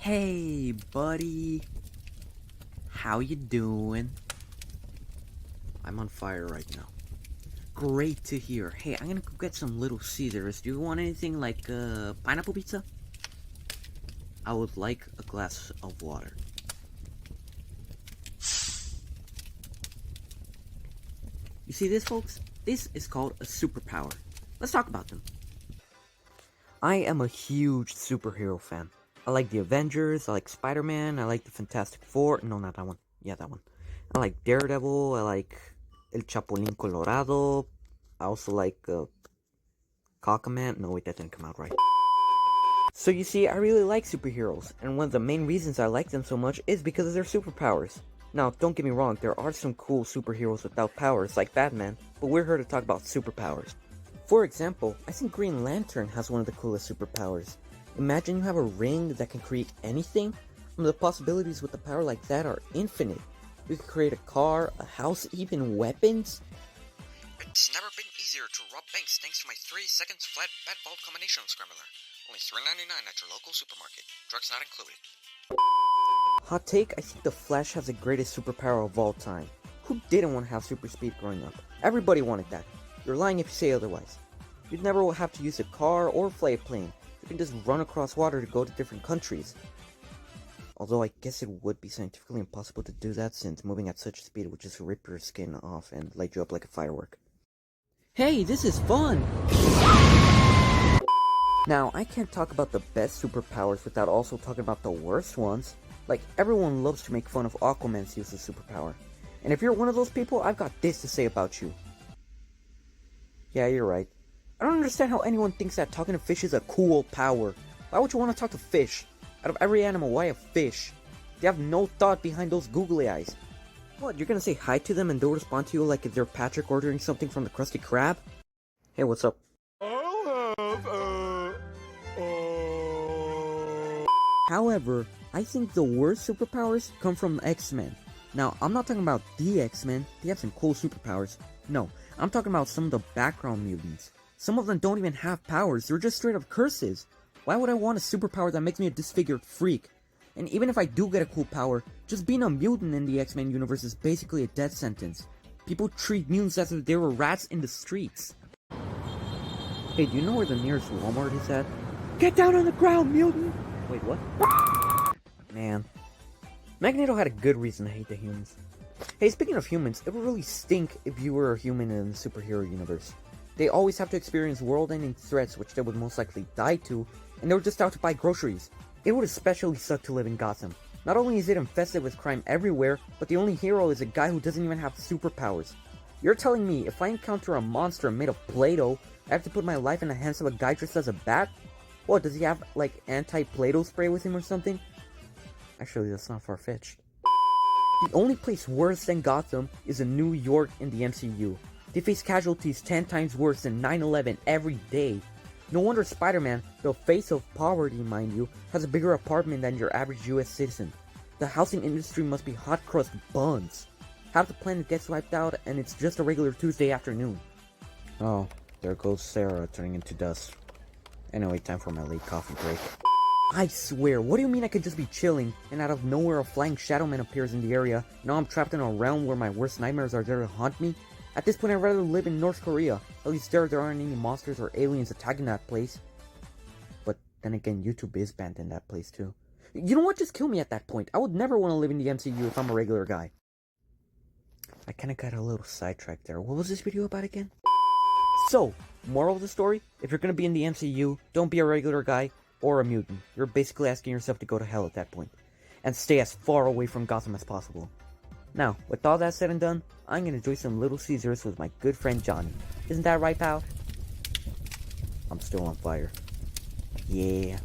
Hey, buddy. How you doing? I'm on fire right now. Great to hear. Hey, I'm gonna go get some Little Caesars. Do you want anything like pineapple pizza? I would like a glass of water. You see this, folks? This is called a superpower. Let's talk about them. I am a huge superhero fan. I like the Avengers, I like Spider-Man, I like the Fantastic Four. No, not that one. Yeah, that one. I like Daredevil, I like El Chapulín Colorado. I also like Cockaman. No, wait, that didn't come out right. So you see, I really like superheroes, and one of the main reasons I like them so much is because of their superpowers. Now, don't get me wrong, there are some cool superheroes without powers, like Batman, but we're here to talk about superpowers. For example, I think Green Lantern has one of the coolest superpowers. Imagine you have a ring that can create anything. The possibilities with a power like that are infinite. You could create a car, a house, even weapons. It's never been easier to rob banks thanks to my 3 seconds flat bat vault combination scrambler. Only $3.99 at your local supermarket. Drugs not included. Hot take, I think the Flash has the greatest superpower of all time. Who didn't want to have super speed growing up? Everybody wanted that. You're lying if you say otherwise. You'd never have to use a car or fly a plane. You can just run across water to go to different countries. Although I guess it would be scientifically impossible to do that, since moving at such speed would just rip your skin off and light you up like a firework. Hey, this is fun! Now, I can't talk about the best superpowers without also talking about the worst ones. Like, everyone loves to make fun of Aquaman's use of superpower. And if you're one of those people, I've got this to say about you. Yeah, you're right. I don't understand how anyone thinks that talking to fish is a cool power. Why would you want to talk to fish? Out of every animal, why a fish? They have no thought behind those googly eyes. What, you're gonna say hi to them and they'll respond to you like if they're Patrick ordering something from the Krusty Krab? Hey, what's up? However, I think the worst superpowers come from X-Men. Now, I'm not talking about the X-Men, they have some cool superpowers. No, I'm talking about some of the background mutants. Some of them don't even have powers, they're just straight up curses. Why would I want a superpower that makes me a disfigured freak? And even if I do get a cool power, just being a mutant in the X-Men universe is basically a death sentence. People treat mutants as if they were rats in the streets. Hey, do you know where the nearest Walmart is at? Get down on the ground, mutant! Wait, what? Man. Magneto had a good reason to hate the humans. Hey, speaking of humans, it would really stink if you were a human in the superhero universe. They always have to experience world-ending threats which they would most likely die to, and they were just out to buy groceries. It would especially suck to live in Gotham. Not only is it infested with crime everywhere, but the only hero is a guy who doesn't even have superpowers. You're telling me if I encounter a monster made of Play-Doh, I have to put my life in the hands of a guy dressed as a bat? What, does he have, like, anti-Play-Doh spray with him or something? Actually, that's not far-fetched. The only place worse than Gotham is in New York in the MCU. They face casualties 10 times worse than 9/11 every day. No wonder Spider-Man, the face of poverty mind you, has a bigger apartment than your average US citizen. The housing industry must be hot crust buns. Half the planet gets wiped out and it's just a regular Tuesday afternoon. Oh, there goes Sarah turning into dust. Anyway, time for my late coffee break. I swear, what do you mean I could just be chilling, and out of nowhere a flying shadow man appears in the area? Now I'm trapped in a realm where my worst nightmares are there to haunt me? At this point I'd rather live in North Korea. At least there aren't any monsters or aliens attacking that place. But then again, YouTube is banned in that place too. You know what? Just kill me at that point. I would never want to live in the MCU if I'm a regular guy. I kinda got a little sidetracked there. What was this video about again? So, moral of the story, if you're gonna be in the MCU, don't be a regular guy or a mutant. You're basically asking yourself to go to hell at that point. And stay as far away from Gotham as possible. Now, with all that said and done, I'm gonna enjoy some Little Caesars with my good friend Johnny. Isn't that right, pal? I'm still on fire. Yeah.